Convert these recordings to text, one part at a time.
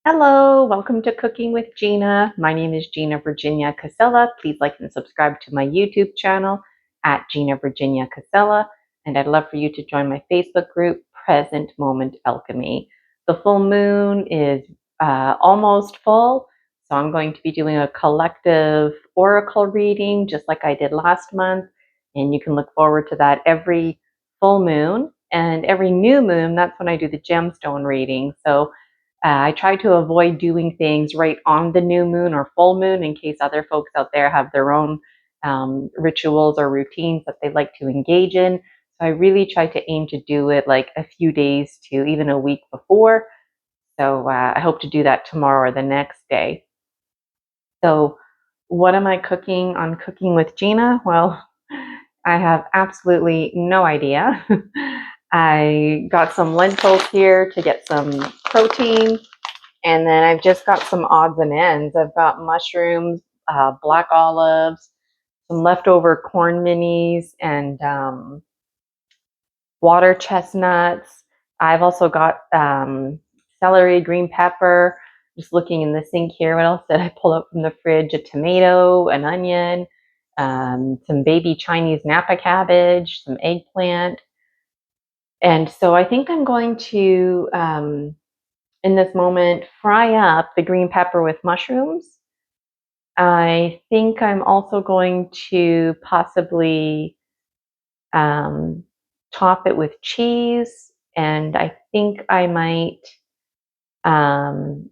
Hello, welcome to Cooking with Gina. My name is Gina Virginia Casella. Please like and subscribe to my YouTube channel at Gina Virginia Casella. And I'd love for you to join my Facebook group, Present Moment Alchemy. The full moon is almost full, so I'm going to be doing a collective oracle reading just like I did last month. And you can look forward to that every full moon. And every new moon, that's when I do the gemstone reading. So I try to avoid doing things right on the new moon or full moon in case other folks out there have their own rituals or routines that they like to engage in. So I really try to aim to do it like a few days to even a week before. So I hope to do that tomorrow or the next day. So what am I cooking on Cooking with Gina? Well, I have absolutely no idea. I got some lentils here to get some protein. And then I've just got some odds and ends. I've got mushrooms, black olives, some leftover corn minis, and water chestnuts. I've also got celery, green pepper. Just looking in the sink here, what else did I pull out from the fridge? A tomato, an onion, some baby Chinese Nappa cabbage, some eggplant. And so I think I'm going to in this moment, fry up the green pepper with mushrooms. I think I'm also going to possibly top it with cheese, and I think I might um,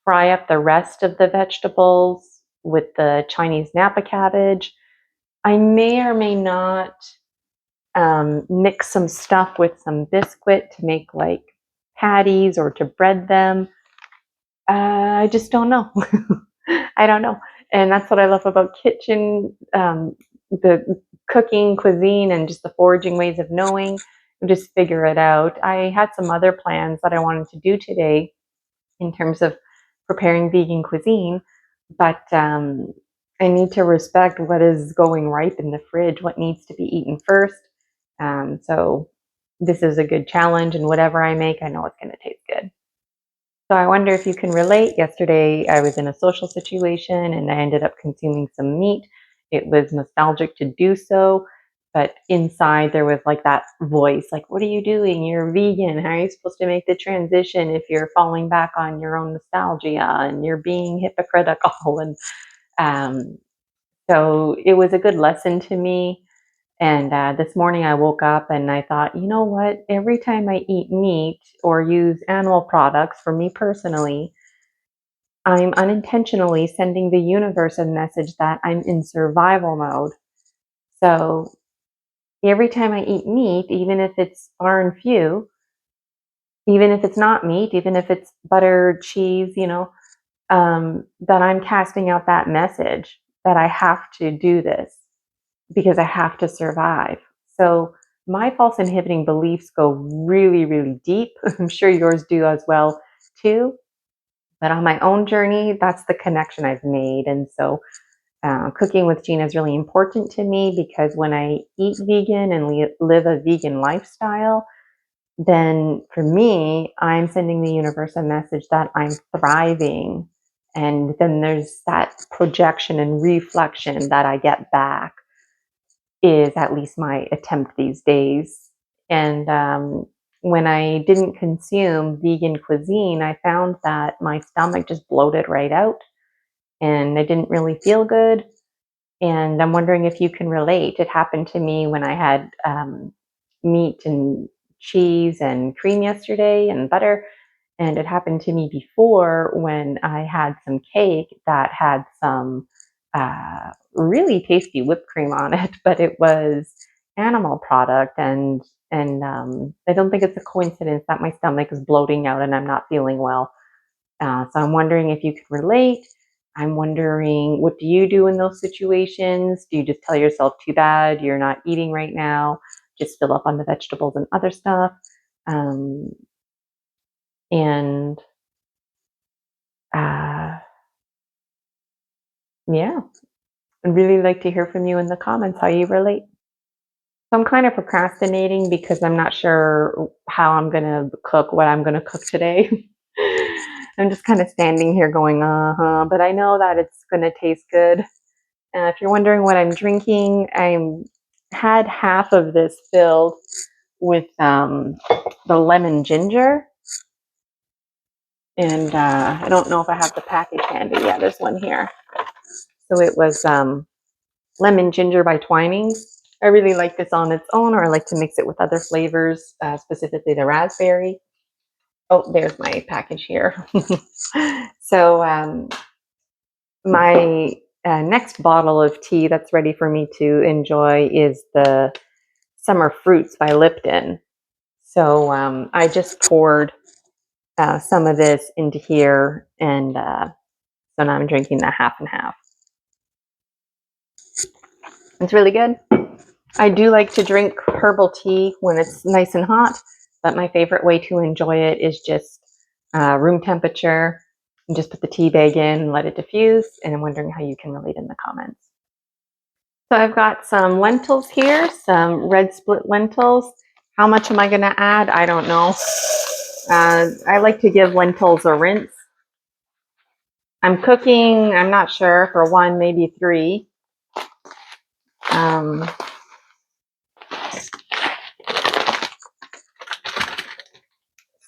fry up the rest of the vegetables with the Chinese Napa cabbage. I may or may not mix some stuff with some biscuit to make like patties or to bread them. I just don't know. I don't know. And that's what I love about kitchen, the cooking, cuisine, and just the foraging ways of knowing. Just figure it out. I had some other plans that I wanted to do today in terms of preparing vegan cuisine, but I need to respect what is going ripe in the fridge, what needs to be eaten first. So this is a good challenge, and whatever I make, I know it's going to taste good. So I wonder if you can relate. Yesterday, I was in a social situation and I ended up consuming some meat. It was nostalgic to do so, but inside there was like that voice, like, what are you doing? You're vegan. How are you supposed to make the transition if you're falling back on your own nostalgia and you're being hypocritical? And um, so it was a good lesson to me. And this morning I woke up and I thought, you know what? Every time I eat meat or use animal products, for me personally, I'm unintentionally sending the universe a message that I'm in survival mode. So every time I eat meat, even if it's far and few, even if it's not meat, even if it's butter, cheese, that I'm casting out that message that I have to do this because I have to survive. So my false inhibiting beliefs go really, really deep. I'm sure yours do as well too. But on my own journey, that's the connection I've made. And so cooking with Gina is really important to me because when I eat vegan and live a vegan lifestyle, then for me, I'm sending the universe a message that I'm thriving. And then there's that projection and reflection that I get back is at least my attempt these days. And when I didn't consume vegan cuisine, I found that my stomach just bloated right out and I didn't really feel good. And I'm wondering if you can relate. It happened to me when I had meat and cheese and cream yesterday and butter. And it happened to me before when I had some cake that had some really tasty whipped cream on it, but it was animal product. And I don't think it's a coincidence that my stomach is bloating out and I'm not feeling well. So I'm wondering if you could relate. I'm wondering, what do you do in those situations? Do you just tell yourself, too bad, you're not eating right now? Just fill up on the vegetables and other stuff. Um, and uh, yeah, I'd really like to hear from you in the comments how you relate. So I'm kind of procrastinating because I'm not sure how I'm going to cook, what I'm going to cook today. I'm just kind of standing here going, uh-huh, but I know that it's going to taste good. If you're wondering what I'm drinking, I had half of this filled with the lemon ginger. And I don't know if I have the package handy. Yeah, there's one here. So it was lemon ginger by Twinings. I really like this on its own, or I like to mix it with other flavors, specifically the raspberry. Oh, there's my package here. So my next bottle of tea that's ready for me to enjoy is the Summer Fruits by Lipton. So I just poured some of this into here, and so now I'm drinking that half and half. It's really good. I do like to drink herbal tea when it's nice and hot, but my favorite way to enjoy it is just room temperature. And just put the tea bag in and let it diffuse, and I'm wondering how you can relate in the comments. So I've got some lentils here, some red split lentils. How much am I going to add? I don't know. I like to give lentils a rinse. I'm cooking, I'm not sure, for 1, maybe 3.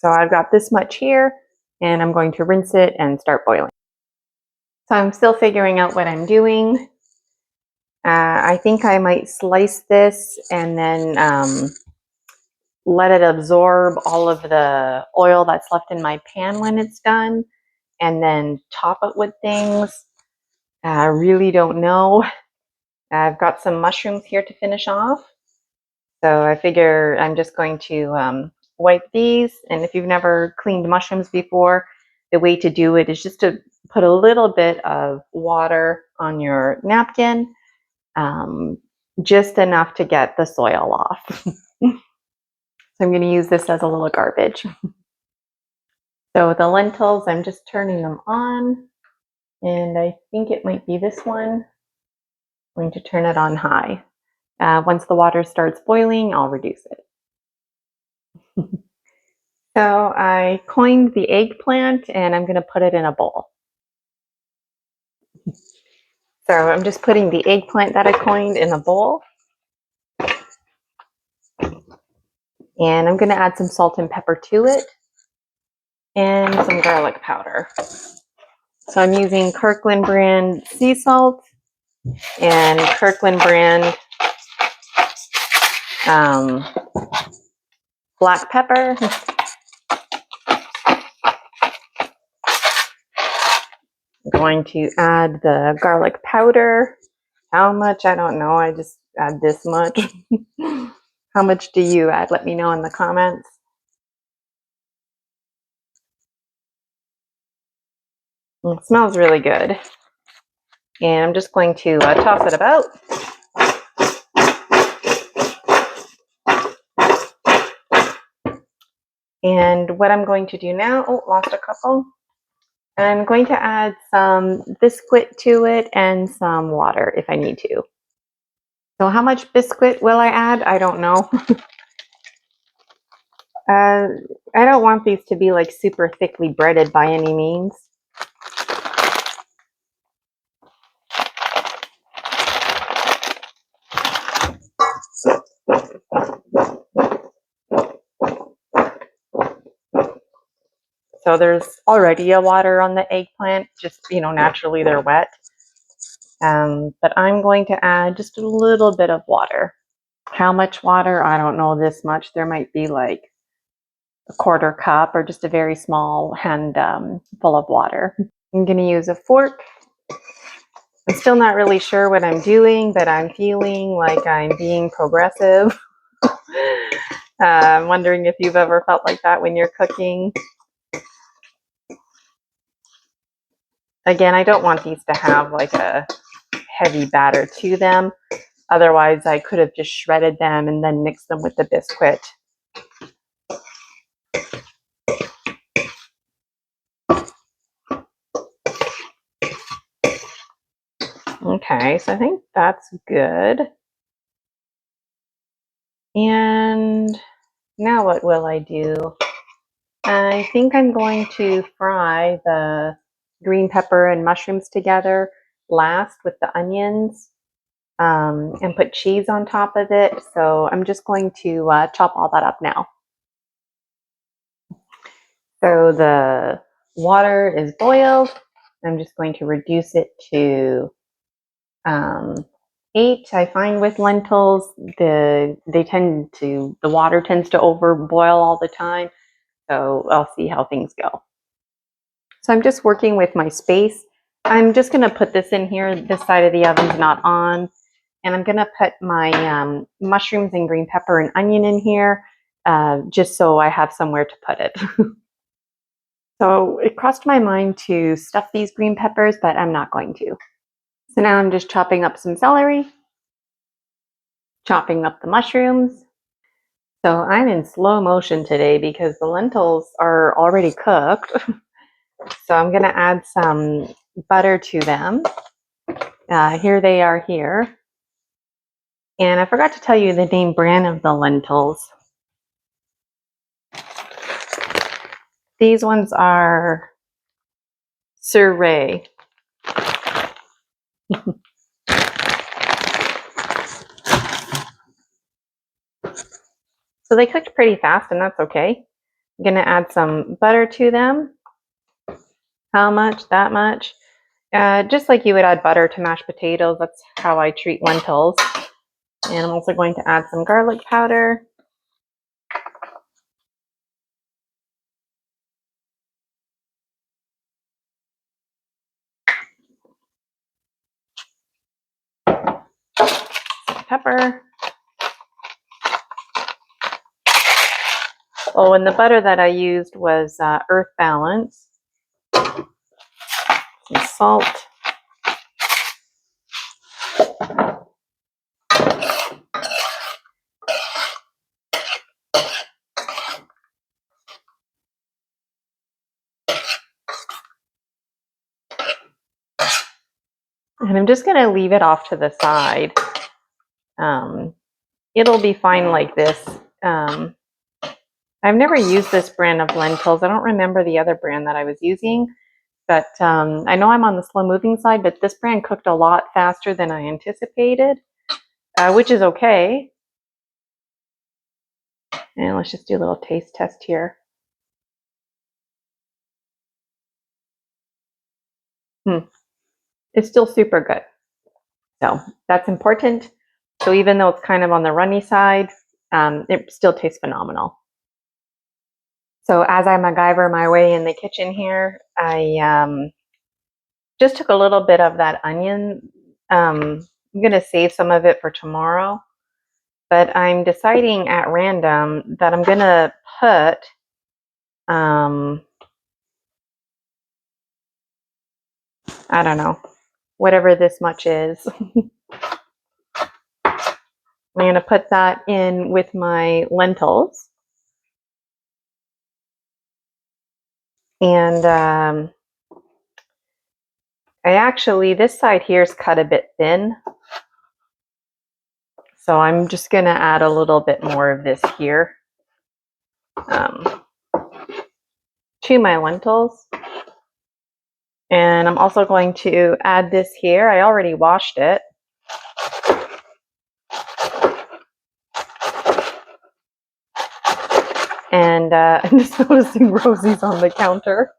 So I've got this much here, and I'm going to rinse it and start boiling. So I'm still figuring out what I'm doing. I think I might slice this and then let it absorb all of the oil that's left in my pan when it's done, and then top it with things. I really don't know. I've got some mushrooms here to finish off. So I figure I'm just going to wipe these. And if you've never cleaned mushrooms before, the way to do it is just to put a little bit of water on your napkin, just enough to get the soil off. So I'm going to use this as a little garbage. So the lentils, I'm just turning them on, and I think it might be this one. I'm going to turn it on high. Once the water starts boiling, I'll reduce it. So I coined the eggplant, and I'm going to put it in a bowl. So I'm just putting the eggplant that I coined in a bowl. And I'm going to add some salt and pepper to it, and some garlic powder. So I'm using Kirkland brand sea salt and Kirkland brand black pepper. I'm going to add the garlic powder. How much? I don't know. I just add this much. How much do you add? Let me know in the comments. It smells really good. And I'm just going to toss it about. And what I'm going to do now, oh, lost a couple. I'm going to add some Biscuit to it and some water if I need to. So how much Biscuit will I add? I don't know. I don't want these to be like super thickly breaded by any means. So there's already a water on the eggplant, just, naturally they're wet. But I'm going to add just a little bit of water. How much water? I don't know, this much. There might be like a 1/4 cup or just a very small hand full of water. I'm going to use a fork. I'm still not really sure what I'm doing, but I'm feeling like I'm being progressive. I'm wondering if you've ever felt like that when you're cooking. Again, I don't want these to have like a heavy batter to them. Otherwise, I could have just shredded them and then mixed them with the Biscuit. Okay, so I think that's good. And now what will I do? I think I'm going to fry the green pepper and mushrooms together last with the onions, and put cheese on top of it. So I'm just going to chop all that up now. So the water is boiled. I'm just going to reduce it to 8. I find with lentils, the water tends to overboil all the time. So I'll see how things go. So I'm just working with my space. I'm just going to put this in here. This side of the oven's not on. And I'm going to put my mushrooms and green pepper and onion in here, just so I have somewhere to put it. So it crossed my mind to stuff these green peppers, but I'm not going to. So now I'm just chopping up some celery, chopping up the mushrooms. So I'm in slow motion today because the lentils are already cooked. So I'm going to add some butter to them. Here they are here. And I forgot to tell you the name brand of the lentils. These ones are Surrey. So they cooked pretty fast, and that's okay. I'm going to add some butter to them. How much? That much. Just like you would add butter to mashed potatoes, that's how I treat lentils. And I'm also going to add some garlic powder. Pepper. Oh, and the butter that I used was Earth Balance. Some salt. And I'm just going to leave it off to the side. It'll be fine like this. I've never used this brand of lentils. I don't remember the other brand that I was using, but I know I'm on the slow moving side, but this brand cooked a lot faster than I anticipated, which is okay. And let's just do a little taste test here. It's still super good. So that's important. So even though it's kind of on the runny side, it still tastes phenomenal. So as I MacGyver my way in the kitchen here, I just took a little bit of that onion. I'm going to save some of it for tomorrow, but I'm deciding at random that I'm going to put I don't know, whatever this much is. I'm going to put that in with my lentils. And this side here is cut a bit thin. So I'm just going to add a little bit more of this here to my lentils. And I'm also going to add this here. I already washed it. And I'm just noticing Rosie's on the counter.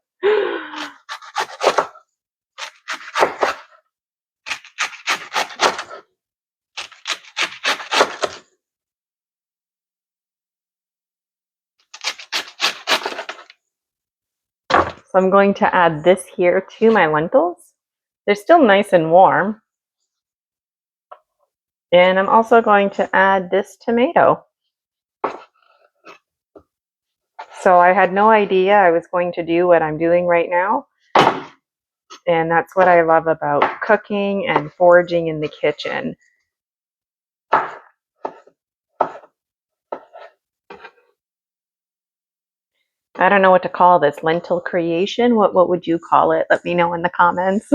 So I'm going to add this here to my lentils. They're still nice and warm. And I'm also going to add this tomato. So I had no idea I was going to do what I'm doing right now. And that's what I love about cooking and foraging in the kitchen. I don't know what to call this. Lentil creation? What would you call it? Let me know in the comments.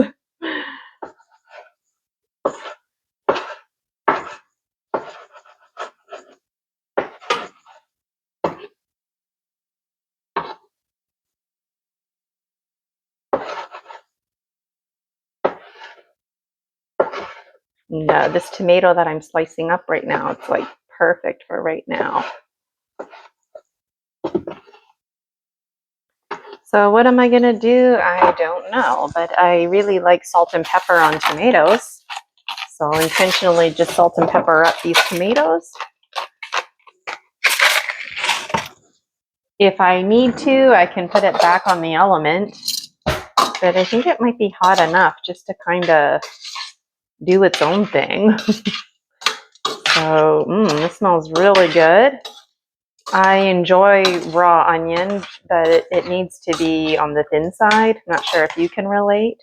And, this tomato that I'm slicing up right now, it's like perfect for right now. So what am I gonna do? I don't know, but I really like salt and pepper on tomatoes. So I'll intentionally just salt and pepper up these tomatoes. If I need to, I can put it back on the element, but I think it might be hot enough just to kind of do its own thing. So, this smells really good. I enjoy raw onion, but it needs to be on the thin side. I'm not sure if you can relate.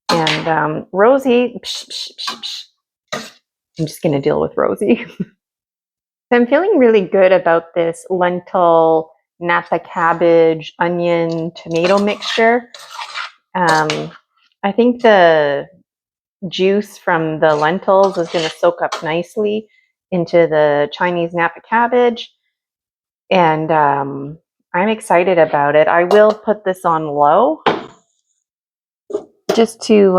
And Rosie, I'm just going to deal with Rosie. So I'm feeling really good about this lentil, Nappa cabbage, onion, tomato mixture. I think the juice from the lentils is going to soak up nicely into the Chinese Nappa cabbage. And I'm excited about it. I will put this on low just to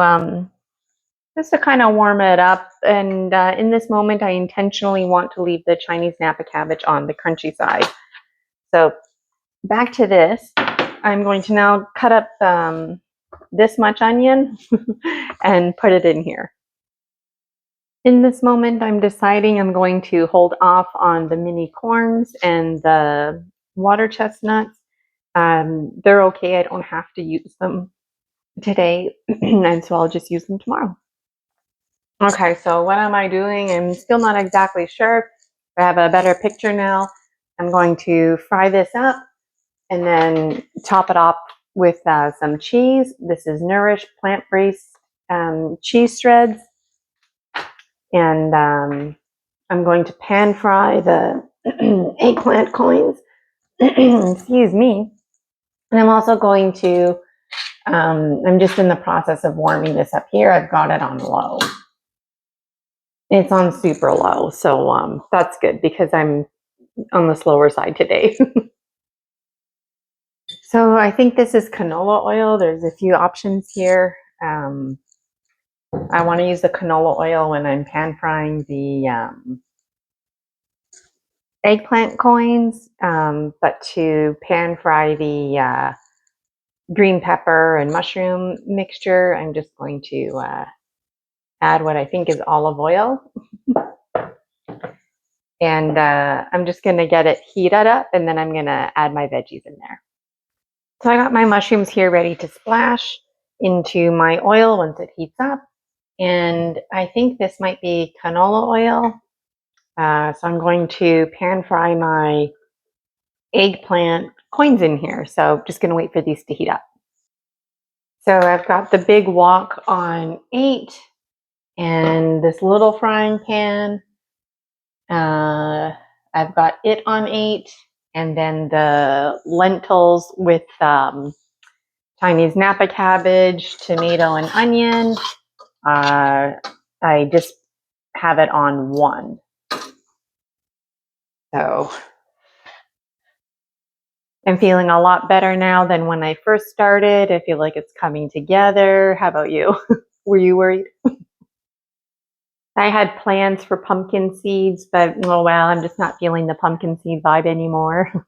kind of warm it up. And in this moment, I intentionally want to leave the Chinese Nappa cabbage on the crunchy side. So back to this. I'm going to now cut up this much onion and put it in here. In this moment, I'm deciding I'm going to hold off on the mini corns and the water chestnuts. They're okay. I don't have to use them today, and so I'll just use them tomorrow. Okay, so what am I doing? I'm still not exactly sure. I have a better picture now. I'm going to fry this up and then top it off with some cheese. This is Nourish plant-based cheese shreds. And I'm going to pan fry the eggplant coins. Excuse me. And I'm also going to, I'm just in the process of warming this up here. I've got it on low. It's on super low, so that's good because I'm on the slower side today. So I think this is canola oil. There's a few options here. I want to use the canola oil when I'm pan frying the eggplant coins, but to pan fry the green pepper and mushroom mixture, I'm just going to add what I think is olive oil. And I'm just going to get it heated up, and then I'm going to add my veggies in there. So I got my mushrooms here ready to splash into my oil once it heats up. And I think this might be canola oil. So I'm going to pan fry my eggplant coins in here. So just going to wait for these to heat up. So I've got the big wok on 8 and this little frying pan. I've got it on 8, and then the lentils with Chinese Nappa cabbage, tomato, and onion. I just have it on 1. So I'm feeling a lot better now than when I first started. I feel like it's coming together. How about you? Were you worried? I had plans for pumpkin seeds, but oh well, I'm just not feeling the pumpkin seed vibe anymore.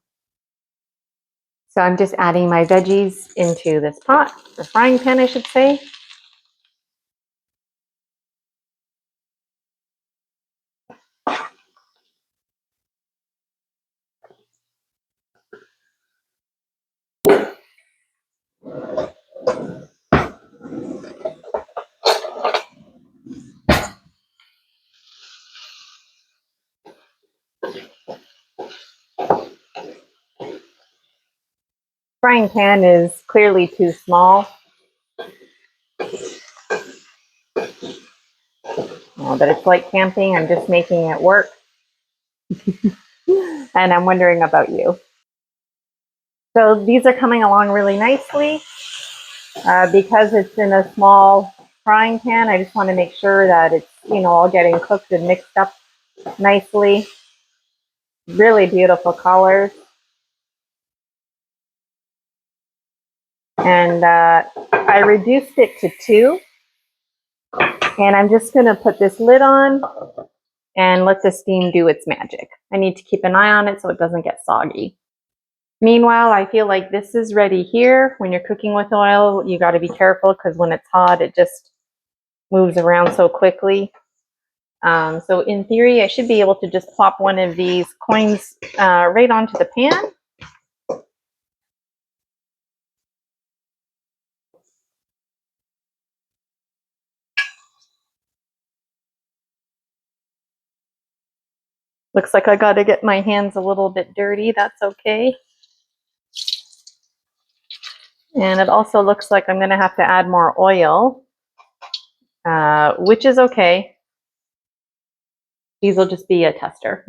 So I'm just adding my veggies into this pot, the frying pan, I should say. Frying pan is clearly too small. But it's like camping. I'm just making it work. And I'm wondering about you. So these are coming along really nicely. Because it's in a small frying pan, I just want to make sure that it's, all getting cooked and mixed up nicely. Really beautiful colors. And I reduced it to 2. And I'm just going to put this lid on and let the steam do its magic. I need to keep an eye on it so it doesn't get soggy. Meanwhile, I feel like this is ready here. When you're cooking with oil, you got to be careful because when it's hot, it just moves around so quickly. So in theory, I should be able to just plop one of these coins right onto the pan. Looks like I got to get my hands a little bit dirty. That's okay. And it also looks like I'm going to have to add more oil, which is okay. These will just be a tester.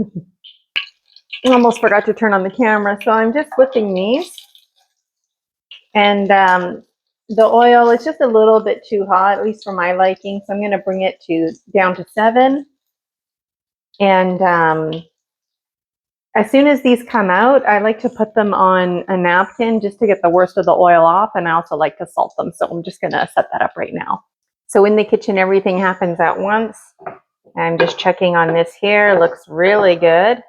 I almost forgot to turn on the camera, so I'm just flipping these. And the oil is just a little bit too hot, at least for my liking, so I'm going to bring it down to 7. And as soon as these come out, I like to put them on a napkin just to get the worst of the oil off, and I also like to salt them, so I'm just going to set that up right now. So in the kitchen, everything happens at once. I'm just checking on this here. It looks really good.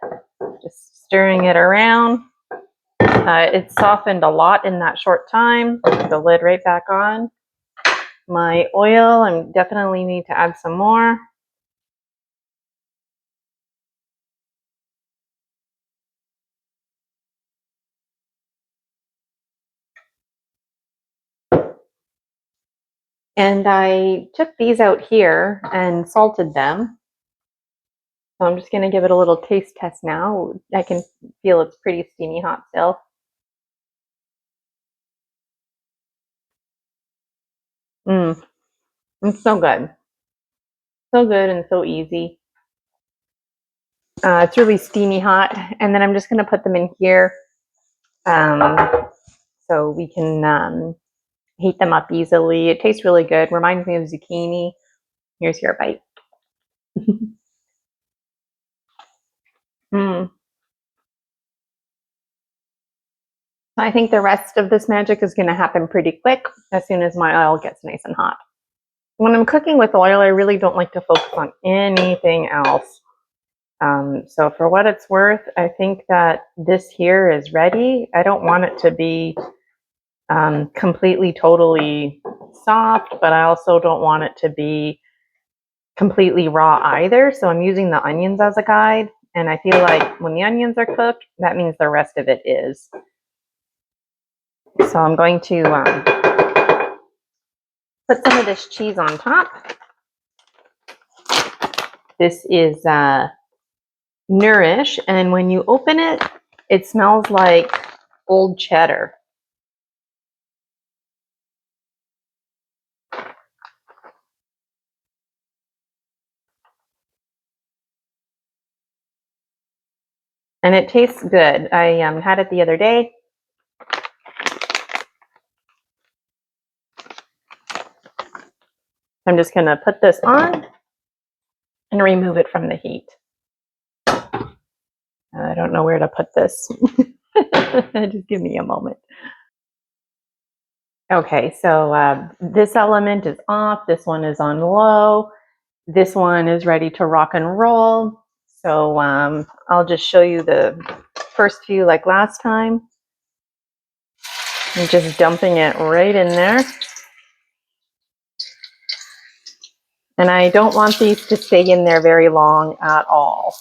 Just stirring it around. It's softened a lot in that short time. Put the lid right back on. My oil, I definitely need to add some more. And I took these out here and salted them. So I'm just going to give it a little taste test now. I can feel it's pretty steamy hot still. It's so good. So good and so easy. It's really steamy hot. And then I'm just going to put them in here so we can heat them up easily. It tastes really good. Reminds me of zucchini. Here's your bite. I think the rest of this magic is going to happen pretty quick as soon as my oil gets nice and hot. When I'm cooking with oil, I really don't like to focus on anything else. So for what it's worth, I think that this here is ready. I don't want it to be completely, totally soft, but I also don't want it to be completely raw either. So I'm using the onions as a guide. And I feel like when the onions are cooked, that means the rest of it is. So I'm going to put some of this cheese on top. This is Nourish, and when you open it, it smells like old cheddar. And it tastes good. I had it the other day. I'm just going to put this on and remove it from the heat. I don't know where to put this. Just give me a moment. Okay, so this element is off. This one is on low. This one is ready to rock and roll. So I'll just show you the first few like last time. I'm just dumping it right in there. And I don't want these to stay in there very long at all.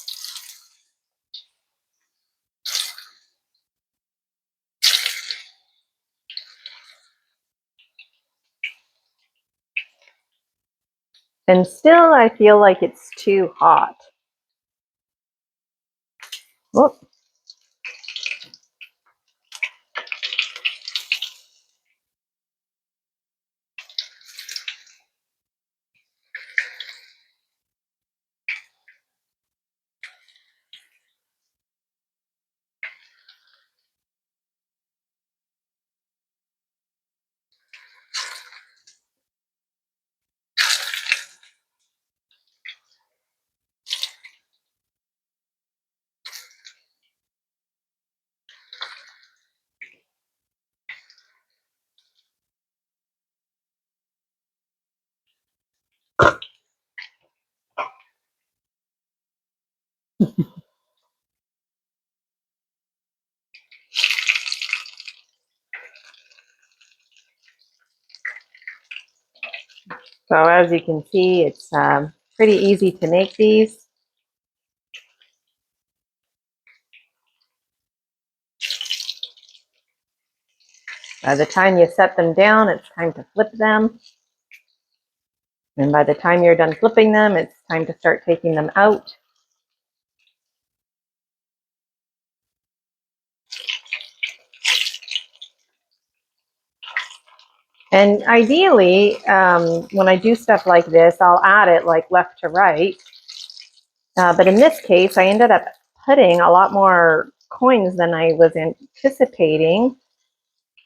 And still, I feel like it's too hot. Whoop. So as you can see, it's pretty easy to make these. By the time you set them down, it's time to flip them. And by the time you're done flipping them, it's time to start taking them out. And ideally, when I do stuff like this, I'll add it like left to right. But in this case, I ended up putting a lot more coins than I was anticipating.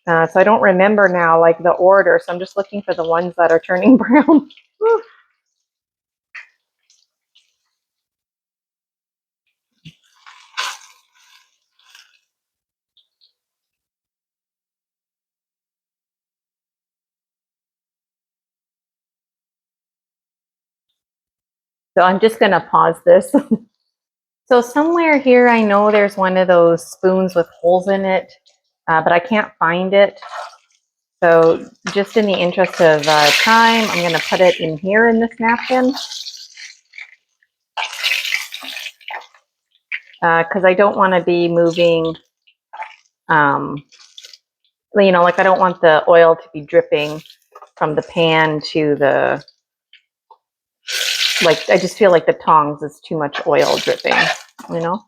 So I don't remember now like the order. So I'm just looking for the ones that are turning brown. So I'm just going to pause this. So somewhere here, I know there's one of those spoons with holes in it, but I can't find it. So just in the interest of time, I'm going to put it in here in this napkin. Because I don't want to be moving, like I don't want the oil to be dripping from the pan to the, like I just feel like the tongs is too much oil dripping, you know?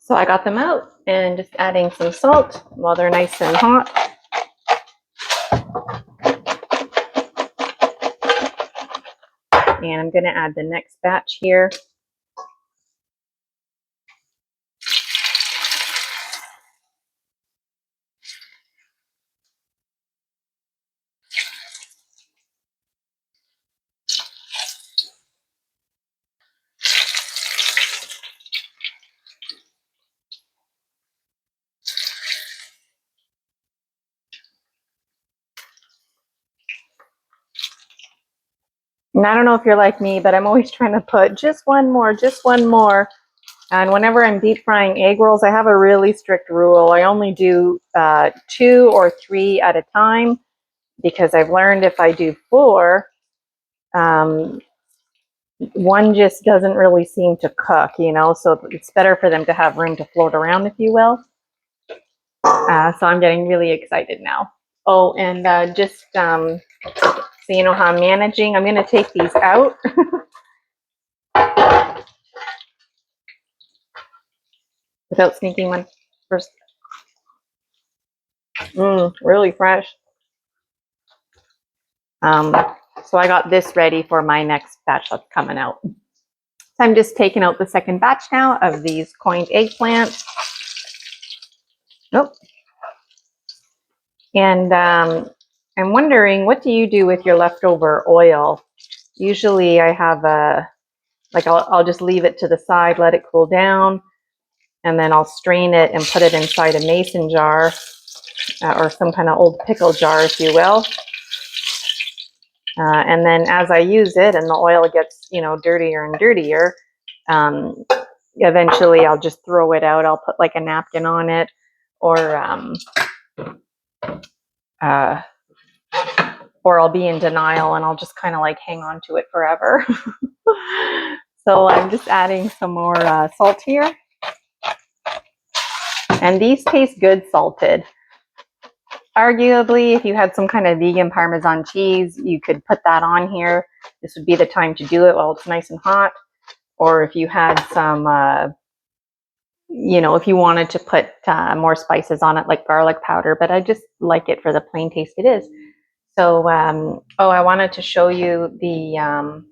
So I got them out and just adding some salt while they're nice and hot. And I'm going to add the next batch here. And I don't know if you're like me, but I'm always trying to put just one more, just one more. And whenever I'm deep frying egg rolls, I have a really strict rule. I only do 2 or 3 at a time, because I've learned if I do 4, one just doesn't really seem to cook, so it's better for them to have room to float around, if you will. So I'm getting really excited now. Oh, and just so you know how I'm managing, I'm going to take these out. Without sneaking one first. Really fresh. So I got this ready for my next batch that's coming out. So I'm just taking out the second batch now of these coined eggplant. Nope. And I'm wondering, what do you do with your leftover oil? Usually I have I'll just leave it to the side, let it cool down, and then I'll strain it and put it inside a mason jar, or some kind of old pickle jar, if you will. And then as I use it and the oil gets, dirtier and dirtier, eventually I'll just throw it out. I'll put like a napkin on it, or I'll be in denial and I'll just kind of like hang on to it forever. So I'm just adding some more salt here. And these taste good salted. Arguably, if you had some kind of vegan Parmesan cheese, you could put that on here. This would be the time to do it while it's nice and hot. Or if you had some, if you wanted to put more spices on it, like garlic powder, but I just like it for the plain taste it is. So, I wanted to show you the,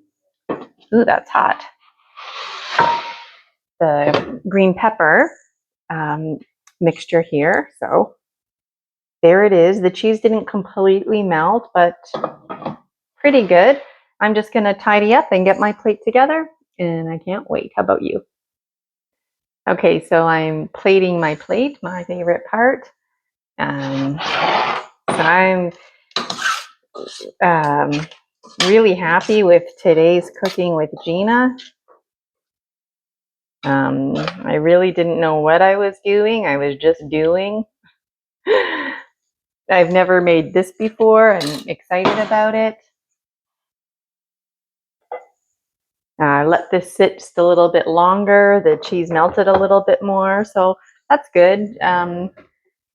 ooh, that's hot. The green pepper mixture here. So there it is. The cheese didn't completely melt, but pretty good. I'm just going to tidy up and get my plate together, and I can't wait. How about you? Okay, so I'm plating my plate, my favorite part. So I'm really happy with today's Cooking with Gina. I really didn't know what I was doing. I was just doing. I've never made this before. I'm excited about it. Let this sit just a little bit longer. The cheese melted a little bit more, so that's good.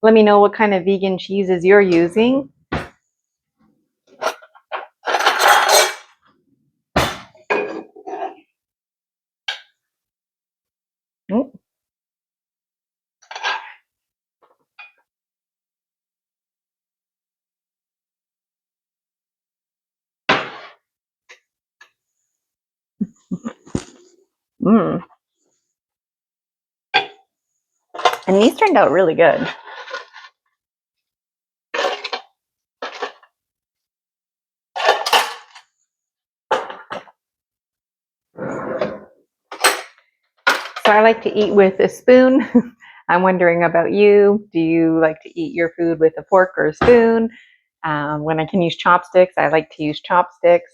Let me know what kind of vegan cheeses you're using. Mm. Mm. And these turned out really good. So I like to eat with a spoon. I'm wondering about you. Do you like to eat your food with a fork or a spoon? When I can use chopsticks, I like to use chopsticks.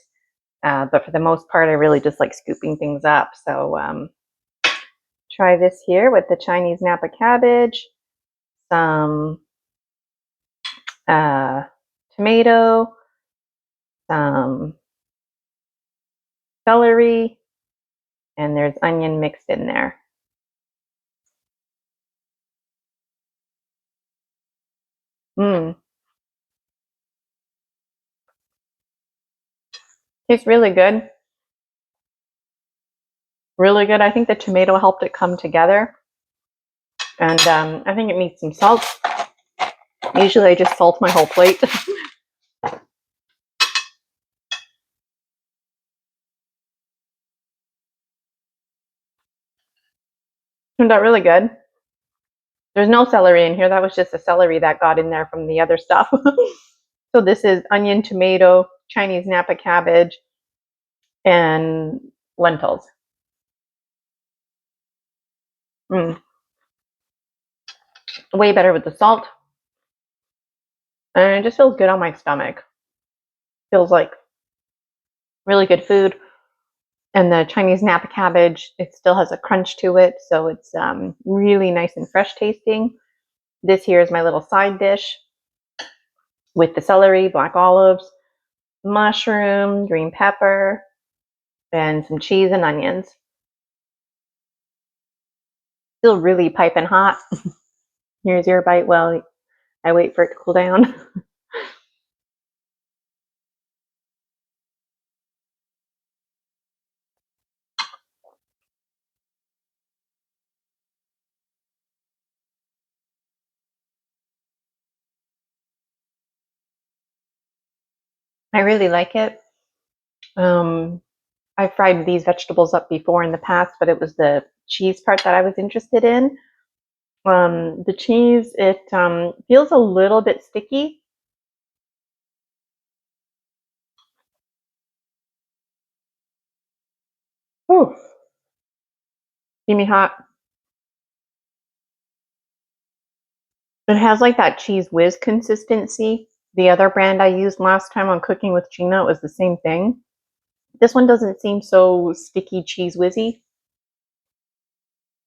But for the most part, I really just like scooping things up. So try this here with the Chinese Nappa cabbage, some tomato, some celery, and there's onion mixed in there. Mmm, tastes really good. Really good. I think the tomato helped it come together. And I think it needs some salt. Usually I just salt my whole plate. Turned out really good. There's no celery in here. That was just the celery that got in there from the other stuff. So this is onion, tomato, Chinese Nappa cabbage, and lentils. Mm. Way better with the salt. And it just feels good on my stomach. Feels like really good food. And the Chinese Napa cabbage, it still has a crunch to it, so it's really nice and fresh tasting. This here is my little side dish with the celery, black olives, mushroom, green pepper, and some cheese and onions. Still really piping hot. Here's your bite while I wait for it to cool down. I really like it. I fried these vegetables up before in the past, but it was the cheese part that I was interested in. The cheese, it feels a little bit sticky. Ooh, steamy hot. It has like that cheese whiz consistency. The other brand I used last time on Cooking with Gina, it was the same thing. This one doesn't seem so sticky cheese whizzy.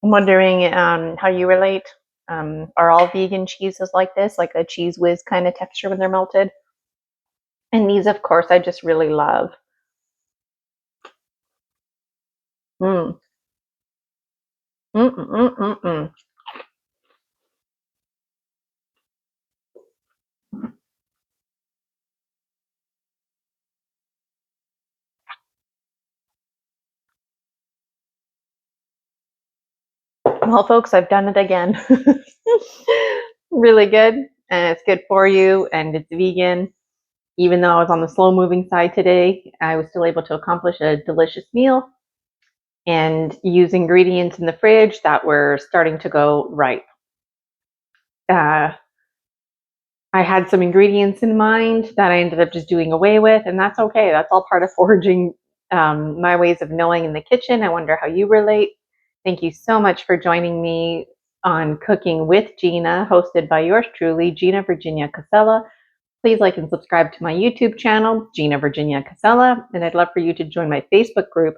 I'm wondering how you relate. Are all vegan cheeses like this, like a cheese whiz kind of texture when they're melted? And these, of course, I just really love. Mm. Mm, mm, mm, mm, mm. Well, folks, I've done it again. Really good, and it's good for you, and it's vegan. Even though I was on the slow moving side today, I was still able to accomplish a delicious meal and use ingredients in the fridge that were starting to go right. Uh, I had some ingredients in mind that I ended up just doing away with, and that's okay. That's all part of foraging, my ways of knowing in the kitchen. I wonder how you relate. Thank you so much for joining me on Cooking with Gina, hosted by yours truly, Gina Virginia Casella. Please like and subscribe to my YouTube channel, Gina Virginia Casella, and I'd love for you to join my Facebook group,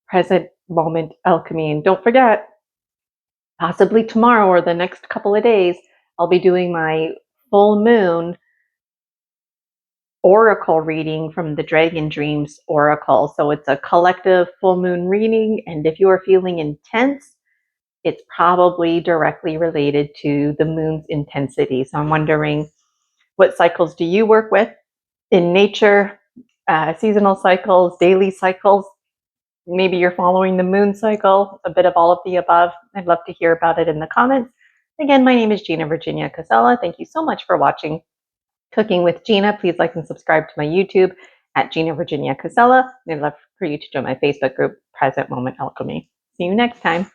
Present Moment Alchemy. And don't forget, possibly tomorrow or the next couple of days, I'll be doing my full moon oracle reading from the Dragon Dreams Oracle. So it's a collective full moon reading, and if you are feeling intense, it's probably directly related to the moon's intensity. So I'm wondering, what cycles do you work with in nature? Seasonal cycles, daily cycles? Maybe you're following the moon cycle, a bit of all of the above. I'd love to hear about it in the comments. Again, my name is Gina Virginia Casella. Thank you so much for watching Cooking with Gina. Please like and subscribe to my YouTube at Gina Virginia Casella. I'd love for you to join my Facebook group, Present Moment Alchemy. See you next time.